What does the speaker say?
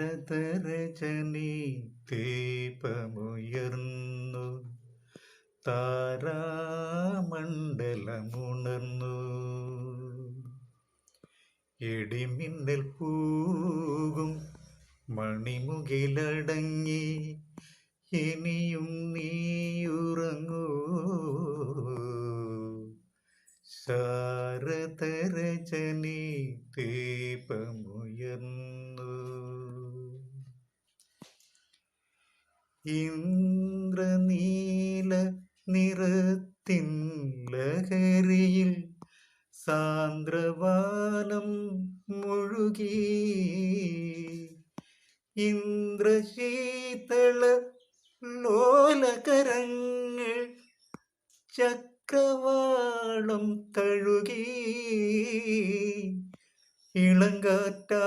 ശാരദരജനി ദീപമുയർന്നു താരാമണ്ഡലമുണർന്നു ഇടിമിന്നൽ പൂകും മണിമുകിലടങ്ങി ഇനിയും നീയുറങ്ങൂ ശാരദരജനി ദീപമുയർന്നു ഇന്ദ്രനീല നിറത്തിൻ ലഹരിയിൽ സാന്ദ്രവാനം മുഴുകി ഇന്ദ്രശീതള ലോലകരങ്ങൾ ചക്രവാളം തഴുകി ഇളങ്കാറ്റാ